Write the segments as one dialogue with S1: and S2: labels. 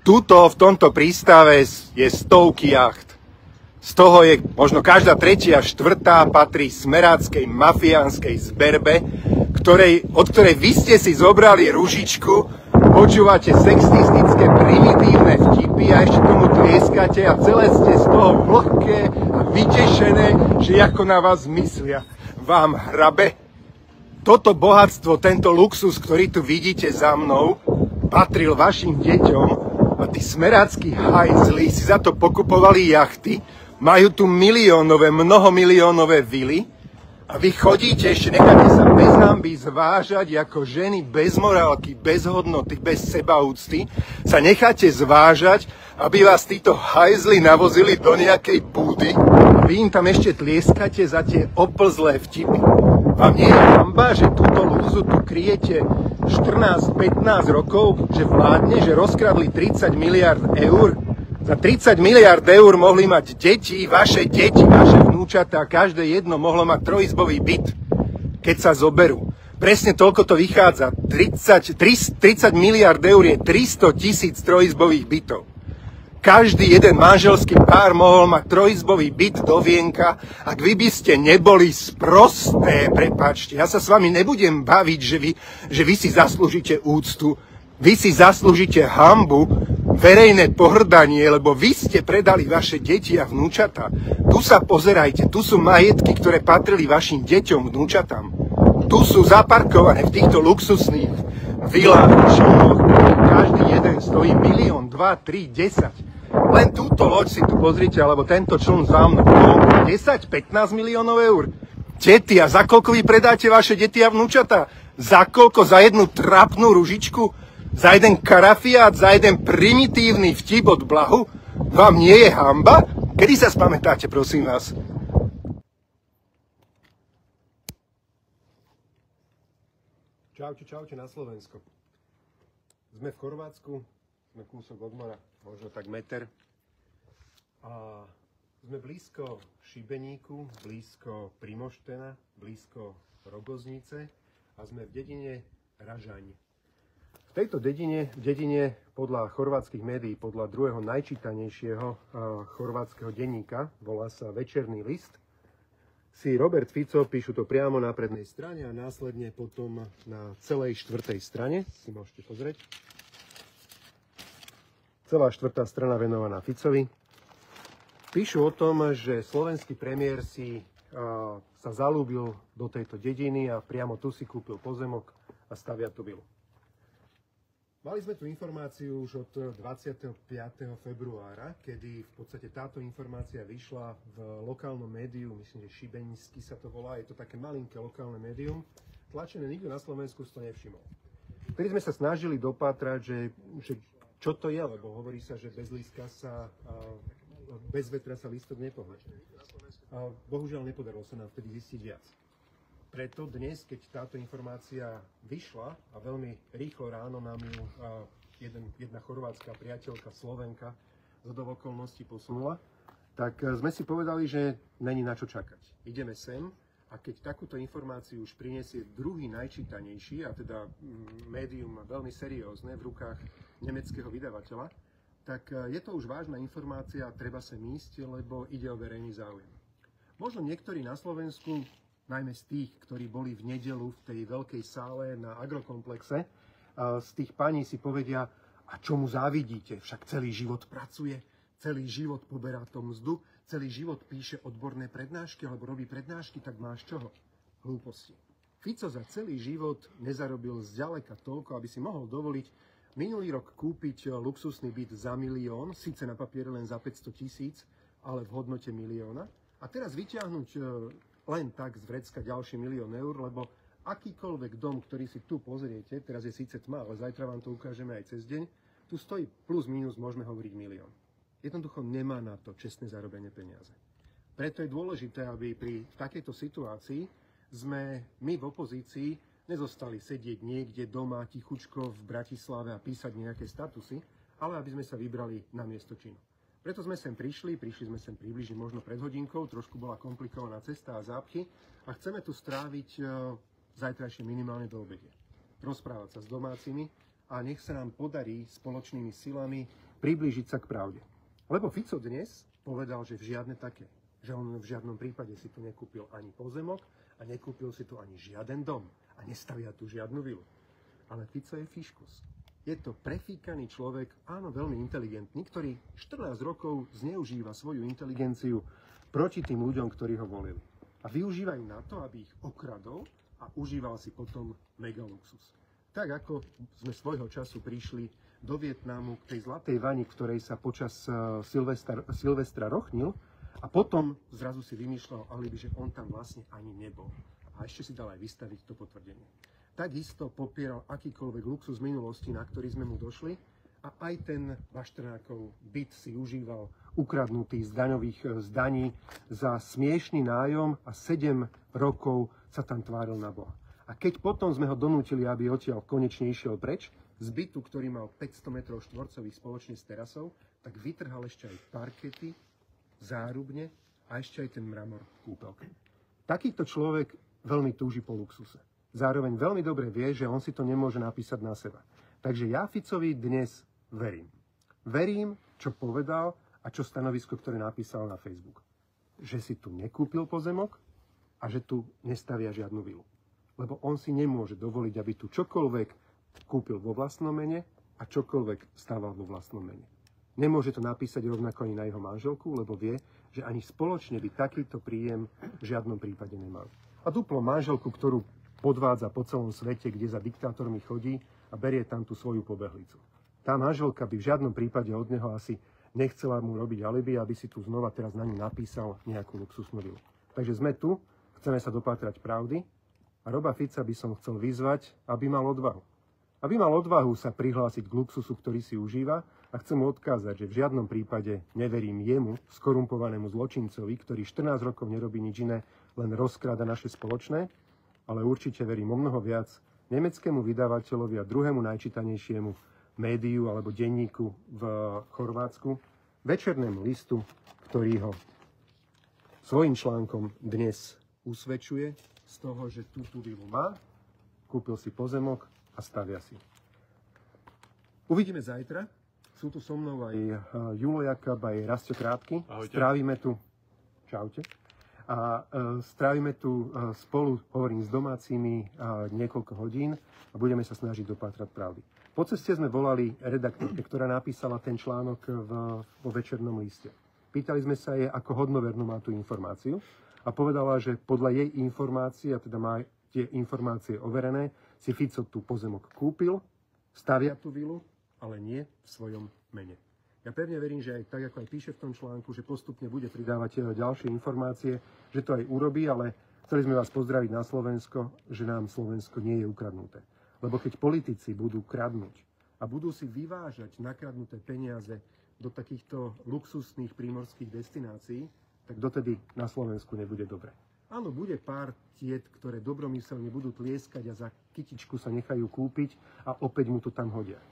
S1: Tuto v tomto prístave je stovky jacht. Z toho je možno každá tretia, štvrtá patrí smeráckej mafiánskej zberbe, od ktorej vy ste si zobrali ružičku, počúvate sexistické primitívne vtipy a ešte tomu tlieskate a celé ste z toho vlhké a vytešené, že ako na vás myslia. Vám hrabe. Toto bohatstvo, tento luxus, ktorý tu vidíte za mnou, patril vašim deťom a tí smeráckí hajzli si za to pokupovali jachty, majú tu miliónové, mnohomiliónové vily a vy chodíte, ešte necháte sa bez hanby zvážať ako ženy bez morálky, bez hodnoty, bez sebaúcty, sa necháte zvážať, aby vás títo hajzli navozili do nejakej búdy a vy im tam ešte tlieskate za tie oplzlé vtipy. Vám nie je hanba, že túto lúzu tu kryjete 14-15 rokov, že vládne, že rozkradli 30 miliard eur? Za 30 miliard eur mohli mať deti, vaše vnúčatá, každé jedno mohlo mať trojizbový byt, keď sa zoberú. Presne toľko to vychádza. 30 miliard eur je 300 000 trojizbových bytov. Každý jeden manželský pár mohol mať trojizbový byt do vienka, ak vy by ste neboli sprosté, prepáčte. Ja sa s vami nebudem baviť, že vy si zaslúžite úctu, vy si zaslúžite hanbu, verejné pohrdanie, lebo vy ste predali vaše deti a vnúčatá. Tu sa pozerajte, tu sú majetky, ktoré patrili vašim deťom, vnúčatám. Tu sú zaparkované v týchto luxusných vilách, člnoch, každý jeden stojí 1, 2, 3, 10. Len túto loď si tu pozrite, alebo tento čln za mnou. 10-15 miliónov eur. Deti, a za koľko vy predáte vaše deti a vnúčatá? Za koľko? Za jednu trapnú ružičku? Za jeden karafiát? Za jeden primitívny vtip od blahu? Vám nie je hanba? Kedy sa spamätáte, prosím vás? Čaute na Slovensko. Sme v Chorvátsku, sme kúsok od mora, možno tak meter. A sme blízko Šibeníku, blízko Primoštena, blízko Rogoznice a sme v dedine Ražaň. V tejto dedine podľa chorvátskych médií, podľa druhého najčítanejšieho chorvátskeho denníka, volá sa Večerný list, si Robert Fico, píšu to priamo na prednej strane a následne potom na celej štvrtej strane, si môžete pozrieť. Celá štvrtá strana venovaná Ficovi. Píšu o tom, že slovenský premiér sa zalúbil do tejto dediny a priamo tu si kúpil pozemok a stavia tu vilu. Mali sme tu informáciu už od 25. februára, kedy v podstate táto informácia vyšla v lokálnom médiu, myslím, že Šibenícky sa to volá, je to také malinké lokálne médium, tlačené, nikto na Slovensku si to nevšimol. Vtedy sme sa snažili dopátrať, že čo to je, lebo hovorí sa, že bez vetra sa lístok nepohne. Bohužiaľ nepodarilo sa nám vtedy zistiť viac. Preto dnes, keď táto informácia vyšla a veľmi rýchlo ráno nám ju jedna chorvátska priateľka Slovenka zhodou okolností posunula, tak sme si povedali, že není na čo čakať. Ideme sem a keď takúto informáciu už prinesie druhý najčítanejší, a teda médium veľmi seriózne v rukách nemeckého vydavateľa, tak je to už vážna informácia a treba sem ísť, lebo ide o verejný záujem. Možno niektorí na Slovensku, najmä z tých, ktorí boli v nedeľu v tej veľkej sále na agrokomplexe, z tých paní si povedia, a čo mu závidíte, však celý život pracuje, celý život poberá to mzdu, celý život píše odborné prednášky alebo robí prednášky, tak máš čoho? Hlúposti. Fico za celý život nezarobil zďaleka toľko, aby si mohol dovoliť minulý rok kúpiť luxusný byt za 1 000 000, síce na papieri len za 500 000, ale v hodnote 1 000 000. A teraz vyťahnuť len tak z vrecka ďalší 1 000 000 eur, lebo akýkoľvek dom, ktorý si tu pozriete, teraz je síce tma, ale zajtra vám to ukážeme aj cez deň, tu stojí plus minus, môžeme hovoriť 1 000 000. Jednoducho nemá na to čestné zarobenie peniaze. Preto je dôležité, aby v takejto situácii sme my v opozícii nezostali sedieť niekde doma tichučko v Bratislave a písať nejaké statusy, ale aby sme sa vybrali na miesto činu. Preto sme sem prišli sme sem približne možno pred hodinkou, trošku bola komplikovaná cesta a zápchy a chceme tu stráviť zajtrajšie minimálne do obede. Rozprávať sa s domácimi a nech sa nám podarí spoločnými silami
S2: priblížiť sa k pravde. Lebo Fico dnes povedal, že žiadne také, že on v žiadnom prípade si tu nekúpil ani pozemok a nekúpil si tu ani žiaden dom a nestavia tu žiadnu vilu. Ale Fico je fiškus. Je to prefíkaný človek, áno, veľmi inteligentný, ktorý 14 rokov zneužíva svoju inteligenciu proti tým ľuďom, ktorí ho volili. A využívajú na to, aby ich okradol a užíval si potom megaluxus. Tak ako sme svojho času prišli do Vietnamu k tej zlatej vani, v ktorej sa počas Silvestra rochnil a potom zrazu si vymýšľal alibi, že on tam vlastne ani nebol. A ešte si dal aj vystaviť to potvrdenie. Takisto popieral akýkoľvek luxus minulosti, na ktorý sme mu došli, a aj ten Bašternákov byt si užíval ukradnutý z daní za smiešný nájom a 7 rokov sa tam tváril na Boha. A keď potom sme ho donútili, aby odtiaľ konečne išiel preč, z bytu, ktorý mal 500 m štvorcových spoločne s terasou, tak vytrhal ešte aj parkety, zárubne a ešte aj ten mramor v kúpelke. Takýto človek veľmi túži po luxuse. Zároveň veľmi dobre vie, že on si to nemôže napísať na seba. Takže ja Ficovi dnes verím. Verím, čo povedal a čo stanovisko, ktoré napísal na Facebook. Že si tu nekúpil pozemok a že tu nestavia žiadnu vilu. Lebo on si nemôže dovoliť, aby tu čokoľvek kúpil vo vlastnom mene a čokoľvek stával vo vlastnom mene. Nemôže to napísať rovnako ani na jeho manželku, lebo vie, že ani spoločne by takýto príjem v žiadnom prípade nemali. A duplo manželku, ktorú podvádza po celom svete, kde za diktátormi chodí a berie tam tú svoju pobehlicu. Tá manželka by v žiadnom prípade od neho asi nechcela mu robiť alibi, aby si tu znova teraz na ňu napísal nejakú luxusnú vilu. Takže sme tu, chceme sa dopátrať pravdy a Roba Fica by som chcel vyzvať, aby mal odvahu. Aby mal odvahu sa prihlásiť k luxusu, ktorý si užíva, a chcem mu odkázať, že v žiadnom prípade neverím jemu, skorumpovanému zločincovi, ktorý 14 rokov nerobí nič iné, len rozkráda naše spoločné, ale určite verím o mnoho viac nemeckému vydavateľovi a druhému najčítanejšiemu médiu alebo denníku v Chorvátsku, Večernému listu, ktorý ho svojím článkom dnes usvedčuje z toho, že túto vilu má, kúpil si pozemok a stavia si. Uvidíme zajtra. Sú tu so mnou aj Julo Jakab, aj Rastio Krátky.
S3: Ahojte.
S2: Strávime tu... Čaute. A strávime tu spolu, hovorím, s domácimi niekoľko hodín a budeme sa snažiť dopátrať pravdy. Po ceste sme volali redaktorke, ktorá napísala ten článok vo Večernom liste. Pýtali sme sa jej, ako hodnovernú má tú informáciu a povedala, že podľa jej informácií, a teda má tie informácie overené, si Fico tú pozemok kúpil, stavia tú vilu, ale nie v svojom mene. Ja pevne verím, že aj tak, ako aj píše v tom článku, že postupne bude pridávať ďalšie informácie, že to aj urobí, ale chceli sme vás pozdraviť na Slovensko, že nám Slovensko nie je ukradnuté. Lebo keď politici budú kradnúť a budú si vyvážať nakradnuté peniaze do takýchto luxusných prímorských destinácií, tak dotedy na Slovensku nebude dobre. Áno, bude pár tiet, ktoré dobromyselne budú tlieskať a za kytičku sa nechajú kúpiť a opäť mu to tam hodia.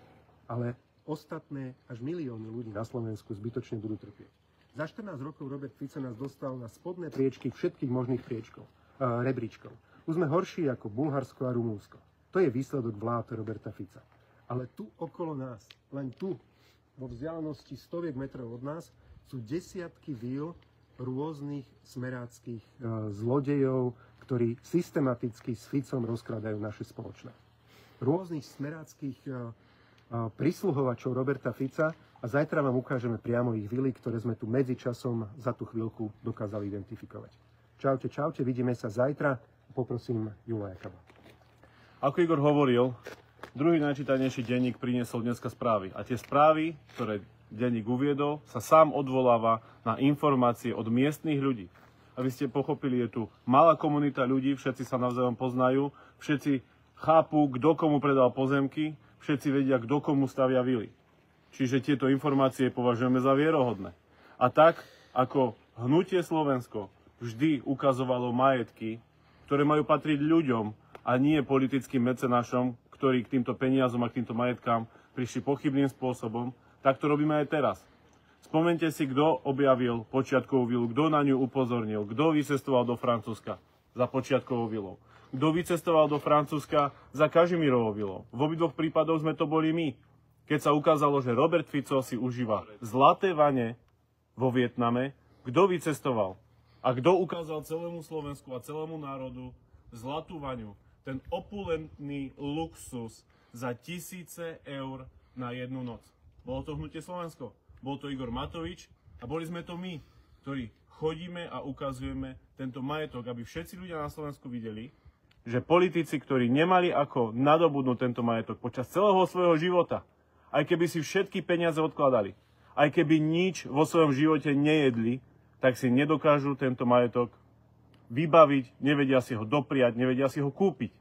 S2: Ale ostatné až milióny ľudí na Slovensku zbytočne budú trpieť. Za 14 rokov Robert Fico nás dostal na spodné priečky všetkých možných rebríčkov. Už sme horší ako Bulharsko a Rumunsko. To je výsledok vlád Roberta Fica. Ale tu okolo nás, len tu, vo vzdialenosti stoviek metrov od nás, sú desiatky víl rôznych smeráckých zlodejov, ktorí systematicky s Ficom rozkradajú naše spoločné. Rôznych smeráckých prisluhovačov Roberta Fica a zajtra vám ukážeme priamo ich vily, ktoré sme tu medzičasom za tú chvíľku dokázali identifikovať. Čaute, čaute, vidíme sa zajtra. Poprosím Jula Jakaba.
S3: Ako Igor hovoril, druhý najčítanejší denník priniesol dneska správy. A tie správy, ktoré denník uviedol, sa sám odvoláva na informácie od miestnych ľudí. Aby ste pochopili, je tu malá komunita ľudí, všetci sa navzájom poznajú, všetci chápu, kto komu predal pozemky, všetci vedia, kto komu stavia vily. Čiže tieto informácie považujeme za vierohodné. A tak, ako Hnutie Slovensko vždy ukazovalo majetky, ktoré majú patriť ľuďom a nie politickým mecenášom, ktorí k týmto peniazom a k týmto majetkám prišli pochybným spôsobom, tak to robíme aj teraz. Spomente si, kto objavil počiatkovú vilu, kto na ňu upozornil, kto vycestoval do Francúzska za počiatkovou vilou. Kto vycestoval do Francúzska za Kažimírovou vilou. V obidvoch prípadoch sme to boli my. keď sa ukázalo, že Robert Fico si užíva zlaté vane vo Vietname, kto vycestoval a kto ukázal celému Slovensku a celému národu zlatú vaňu, ten opulentný luxus za tisíce eur na jednu noc. Bolo to Hnutie Slovensko, bol to Igor Matovič a boli sme to my, ktorí chodíme a ukazujeme tento majetok, aby všetci ľudia na Slovensku videli, že politici, ktorí nemali ako nadobudnúť tento majetok počas celého svojho života, aj keby si všetky peniaze odkladali, aj keby nič vo svojom živote nejedli, tak si nedokážu tento majetok vybaviť, nevedia si ho dopriať, nevedia si ho kúpiť.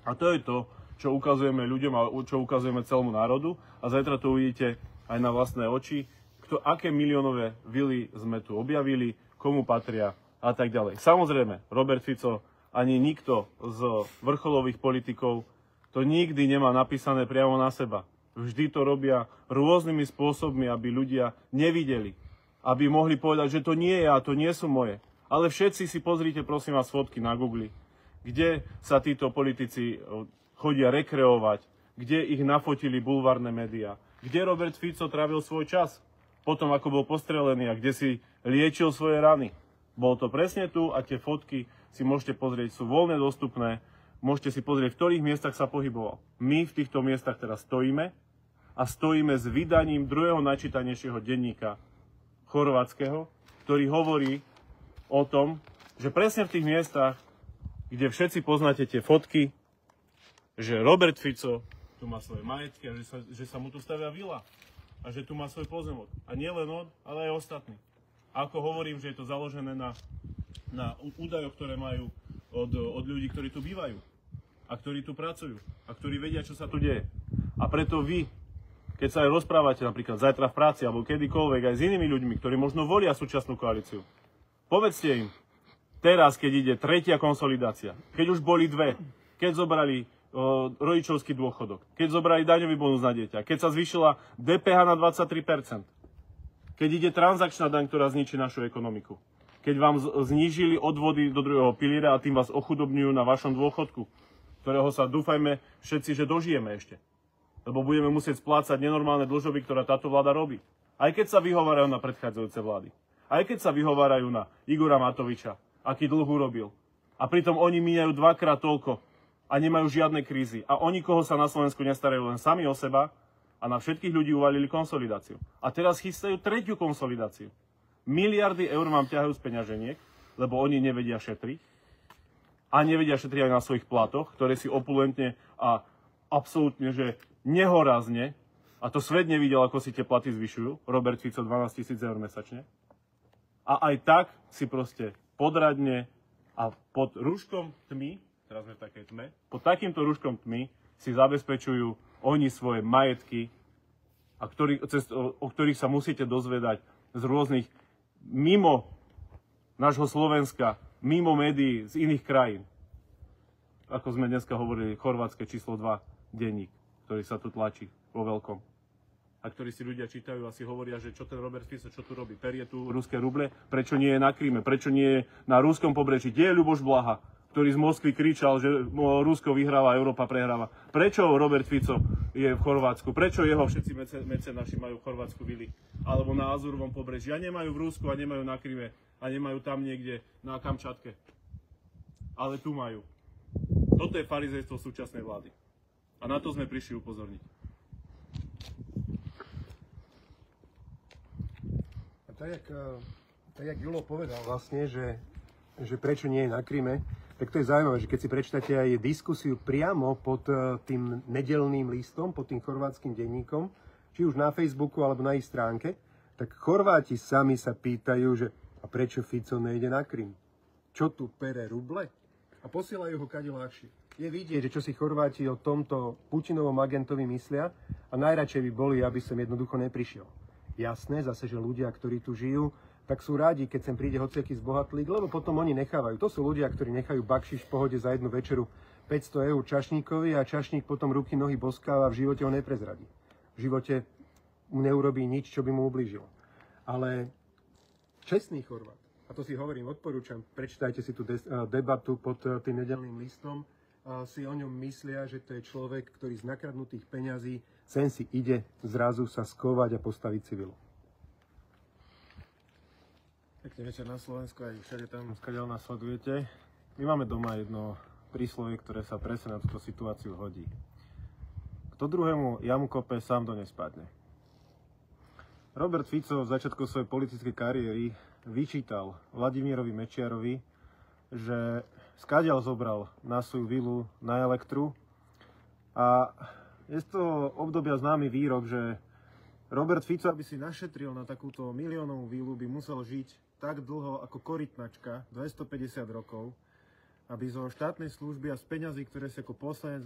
S3: A to je to, čo ukazujeme ľuďom a čo ukazujeme celému národu. A zajtra to uvidíte aj na vlastné oči, aké miliónové vily sme tu objavili, komu patria a tak ďalej. Samozrejme, Robert Fico ani nikto z vrcholových politikov to nikdy nemá napísané priamo na seba. Vždy to robia rôznymi spôsobmi, aby ľudia nevideli. Aby mohli povedať, že to nie je a to nie sú moje. Ale všetci si pozrite, prosím vás, fotky na Google, kde sa títo politici chodia rekreovať, kde ich nafotili bulvárne médiá, kde Robert Fico trávil svoj čas, potom ako bol postrelený a kde si liečil svoje rany. Bolo to presne tu a tie fotky si môžete pozrieť, sú voľne dostupné, môžete si pozrieť, v ktorých miestach sa pohyboval. My v týchto miestach teraz stojíme a stojíme s vydaním druhého najčítanejšieho denníka chorvátskeho, ktorý hovorí o tom, že presne v tých miestach, kde všetci poznáte tie fotky, že Robert Fico tu má svoje majetky a že sa mu tu stavia vila a že tu má svoj pozemok. A nie len on, ale aj ostatní. A ako hovorím, že je to založené na údajoch, ktoré majú od ľudí, ktorí tu bývajú a ktorí tu pracujú a ktorí vedia, čo sa tu deje. A preto vy, keď sa aj rozprávate napríklad zajtra v práci alebo kedykoľvek aj s inými ľuďmi, ktorí možno volia súčasnú koalíciu, povedzte im, teraz, keď ide tretia konsolidácia, keď už boli dve, keď zobrali rodičovský dôchodok, keď zobrali daňový bonus na dieťa, keď sa zvýšila DPH na 23%, keď ide transakčná daň, ktorá zničí našu ekonomiku, keď vám znížili odvody do druhého piliera a tým vás ochudobňujú na vašom dôchodku, ktorého sa dúfajme všetci, že dožijeme ešte. Lebo budeme musieť splácať nenormálne dlžoby, ktorá táto vláda robí. Aj keď sa vyhovárajú na predchádzajúce vlády. Aj keď sa vyhovárajú na Igora Matoviča, aký dlh urobil. A pritom oni míňajú dvakrát toľko a nemajú žiadne krízy. A o nikoho sa na Slovensku nestarajú, len sami o seba a na všetkých ľudí uvalili konsolidáciu. A teraz chystajú tretiu konsolidáciu. Miliardy eur vám ťahajú z peňaženiek, lebo oni nevedia šetriť. A nevedia šetriť aj na svojich platoch, ktoré si opulentne a absolútne, že nehorazne, a to svet nevidel, ako si tie platy zvyšujú, Robert Fico 12 000 eur mesačne. A aj tak si proste podradne a pod rúškom tmy, teraz sme v takej tme, pod takýmto rúškom tmy si zabezpečujú oni svoje majetky, o ktorých sa musíte dozvedať z rôznych, mimo nášho Slovenska, mimo médií z iných krajín. Ako sme dneska hovorili, chorvátske číslo 2 denník, ktorý sa tu tlačí vo veľkom. A ktorí si ľudia čítajú a si hovoria, že čo ten Robert Fico, čo tu robí? Perie tu ruské ruble? Prečo nie je na Kríme? Prečo nie je na ruskom pobreží? Kde je Ľuboš Blaha, ktorý z Moskvy kričal, že Rusko vyhráva, Európa prehráva? Prečo Robert Fico je v Chorvátsku? Prečo jeho všetci mecenaši majú v Chorvátsku vily? Alebo na Azurovom pobreží? A nemajú v Rusku, a nemajú na Kríme, a nemajú tam niekde na Kamčatke. Ale tu majú. Toto je farizejstvo súčasnej vlády. A na to sme prišli upozorniť.
S2: Tak jak Julo povedal vlastne, že prečo nie je na Kryme, tak to je zaujímavé, že keď si prečítate aj diskusiu priamo pod tým nedeľným listom, pod tým chorvátskym denníkom, či už na Facebooku alebo na ich stránke, tak Chorváti sami sa pýtajú, že a prečo Fico nejde na Krym? Čo tu pere ruble? A posielajú ho kade ľahšie. Je vidieť, že čo si Chorváti o tomto Putinovom agentovi myslia a najradšej by boli, aby sem jednoducho neprišiel. Jasné, zase, že ľudia, ktorí tu žijú, tak sú rádi, keď sem príde hociaký zbohatlík, lebo potom oni nechávajú. To sú ľudia, ktorí nechajú bakšiš v pohode za jednu večeru 500 eur čašníkovi a čašník potom ruky, nohy boskáva a v živote ho neprezradí. V živote mu neurobí nič, čo by mu ublížilo. Ale čestný Chorvát, a to si hovorím, odporúčam, prečítajte si tú debatu pod tým nedeľným listom, si o ňom myslia, že to je človek, ktorý z nakradnutých peňazí sem si ide zrazu sa skovať a postaviť si vilu.
S4: Pekný večer na Slovensku aj všade tam, skáďal nás sledujete. My máme doma jedno príslovie, ktoré sa presne na túto situáciu hodí. Kto druhému jamu kope, sám do nej spadne. Robert Fico v začiatku svojej politickej kariéry vyčítal Vladimírovi Mečiarovi, že skáďal zobral na svoju vilu na Elektru a je z toho obdobia známy výrok, že Robert Fico, aby si našetril na takúto miliónovú vilu, by musel žiť tak dlho ako korytnačka, 250 rokov, aby zo štátnej služby a z peňazí, ktoré si ako poslanec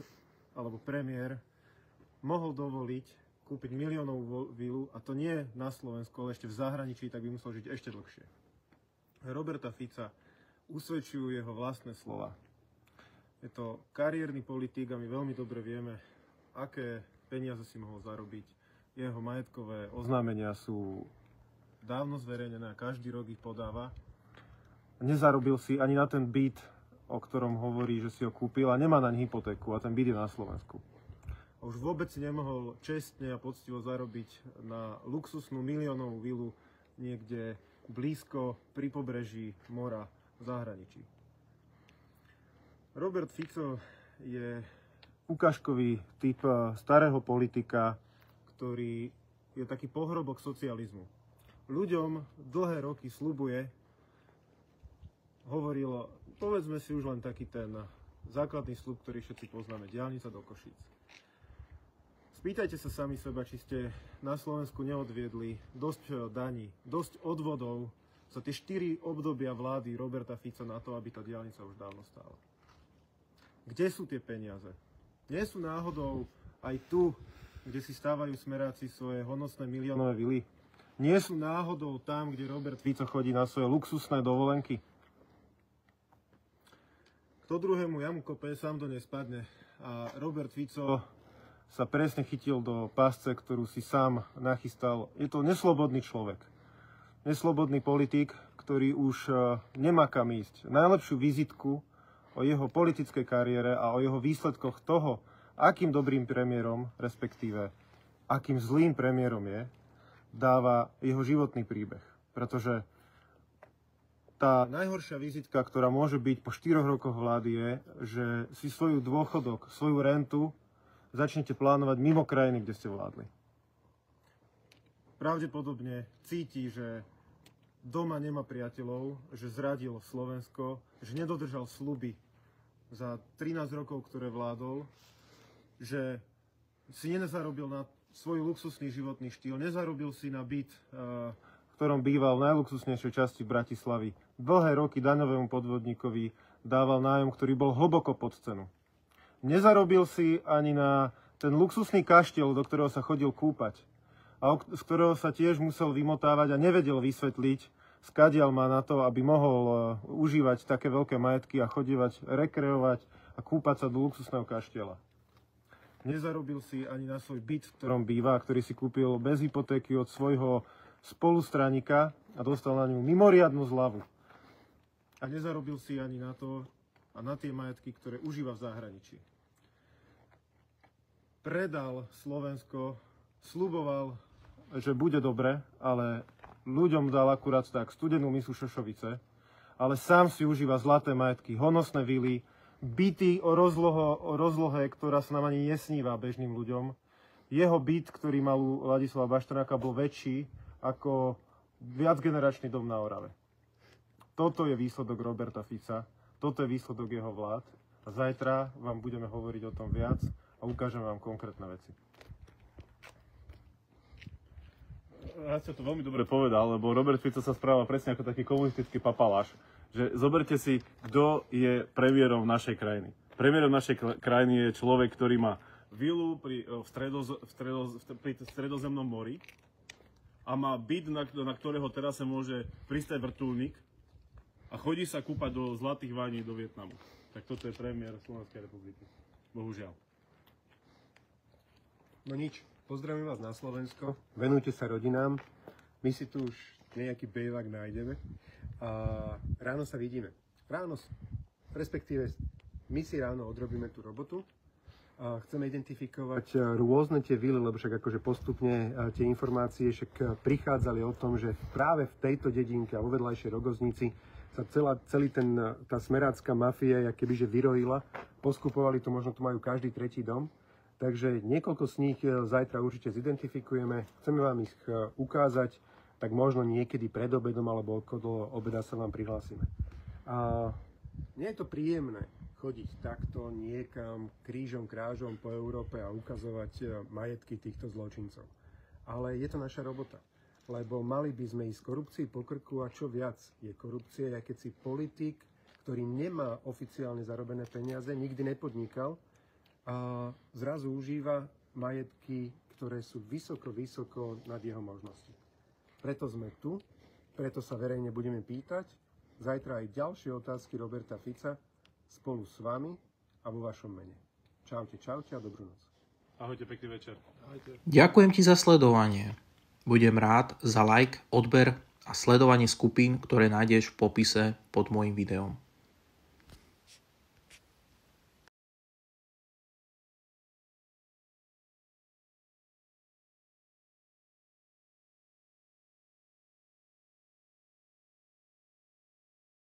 S4: alebo premiér mohol dovoliť kúpiť miliónovú vilu, a to nie na Slovensku, ale ešte v zahraničí, tak by musel žiť ešte dlhšie. Roberta Fica usvedčujú jeho vlastné slova. Je to kariérny politik a my veľmi dobre vieme, aké peniaze si mohol zarobiť. Jeho majetkové oznámenia sú dávno zverejnené a každý rok ich podáva. Nezarobil si ani na ten byt, o ktorom hovorí, že si ho kúpil a nemá naň hypotéku a ten byt je na Slovensku. A už vôbec si nemohol čestne a poctivo zarobiť na luxusnú miliónovú vilu niekde blízko pri pobreží mora v zahraničí. Robert Fico je ukážkový typ starého politika, ktorý je taký pohrobok socializmu. Ľuďom dlhé roky sľubuje, hovorilo, povedzme si už len taký ten základný sľub, ktorý všetci poznáme, diaľnica do Košíc. Spýtajte sa sami seba, či ste na Slovensku neodviedli dosť daní, dosť odvodov za tie 4 obdobia vlády Roberta Fica na to, aby tá diaľnica už dávno stála. Kde sú tie peniaze? Nie sú náhodou aj tu, kde si stávajú smeráci svoje honosné miliónové vily? Nie sú náhodou tam, kde Robert Fico chodí na svoje luxusné dovolenky? Kto druhému jamu kope, sám do nej spadne. A Robert Fico sa presne chytil do pásce, ktorú si sám nachystal. Je to neslobodný človek. Neslobodný politik, ktorý už nemá kam ísť. Najlepšiu vizitku o jeho politickej kariére a o jeho výsledkoch toho, akým dobrým premiérom, respektíve akým zlým premiérom je, dáva jeho životný príbeh. Pretože tá najhoršia vizitka, ktorá môže byť po 4 rokoch vlády, je, že si svoju dôchodok, svoju rentu začnete plánovať mimo krajiny, kde ste vládli. Pravdepodobne cíti, že doma nemá priateľov, že zradil Slovensko, že nedodržal sľuby za 13 rokov, ktoré vládol, že si nezarobil na svoj luxusný životný štýl, nezarobil si na byt, v ktorom býval v najluxusnejšej časti Bratislavy. Dlhé roky daňovému podvodníkovi dával nájom, ktorý bol hlboko pod cenu. Nezarobil si ani na ten luxusný kaštiel, do ktorého sa chodil kúpať a z ktorého sa tiež musel vymotávať a nevedel vysvetliť, skadiaľ má na to, aby mohol užívať také veľké majetky a chodívať, rekreovať a kúpať sa do luxusného kaštieľa. Nezarobil si ani na svoj byt, v ktorom býva, ktorý si kúpil bez hypotéky od svojho spolustraníka a dostal na ňu mimoriadnu zľavu. A nezarobil si ani na to a na tie majetky, ktoré užíva v zahraničí. Predal Slovensko, sľuboval, že bude dobre, ale ľuďom dal akurát tak studenú misu šošovice, ale sám si užíva zlaté majetky, honosné vily, byty o rozlohe, ktorá sa nám ani nesníva bežným ľuďom. Jeho byt, ktorý mal u Ladislava Bašternáka, bol väčší ako viacgeneračný dom na Orave. Toto je výsledok Roberta Fica, toto je výsledok jeho vlád a zajtra vám budeme hovoriť o tom viac a ukážeme vám konkrétne veci.
S3: Ja ste to veľmi dobre povedal, lebo Robert Fico sa správa presne ako taký komunistický papaláš. Že zoberte si, kto je premiérom našej krajiny. Premiérom našej krajiny je človek, ktorý má vilu pri stredozemnom mori a má byt, na ktorého teraz sa môže pristať vrtuľník a chodí sa kúpať do zlatých vaní do Vietnamu. Tak toto je premiér Slovenskej republiky. Bohužiaľ.
S2: No nič, pozdravím vás na Slovensko, venujte sa rodinám, my si tu už nejaký bejvak nájdeme a ráno sa vidíme. Ráno, respektíve My si ráno odrobíme tú robotu. Chceme identifikovať rôzne tie vily, lebo však akože postupne tie informácie však prichádzali o tom, že práve v tejto dedinke a vo vedľajšej Rogoznici sa tá smerácka mafia kebyže vyrojila. Poskupovali to, možno tu majú každý tretí dom. Takže niekoľko z nich zajtra určite zidentifikujeme. Chceme vám ich ukázať, tak možno niekedy pred obedom alebo okolo obeda sa vám prihlásime. Nie je to príjemné chodiť takto niekam krížom, krážom po Európe a ukazovať majetky týchto zločincov. Ale je to naša robota, lebo mali by sme ísť korupcii po krku a čo viac je korupcia, keď si politik, ktorý nemá oficiálne zarobené peniaze, nikdy nepodnikal a zrazu užíva majetky, ktoré sú vysoko, vysoko nad jeho možnosti. Preto sme tu, preto sa verejne budeme pýtať, zajtra aj ďalšie otázky Roberta Fica spolu s vami a vo vašom mene. Čaute, čaute a dobrú noc.
S3: Ahojte, pekný večer.
S5: Ahojte. Ďakujem ti za sledovanie. Budem rád za like, odber a sledovanie skupín, ktoré nájdeš v popise pod môjim videom.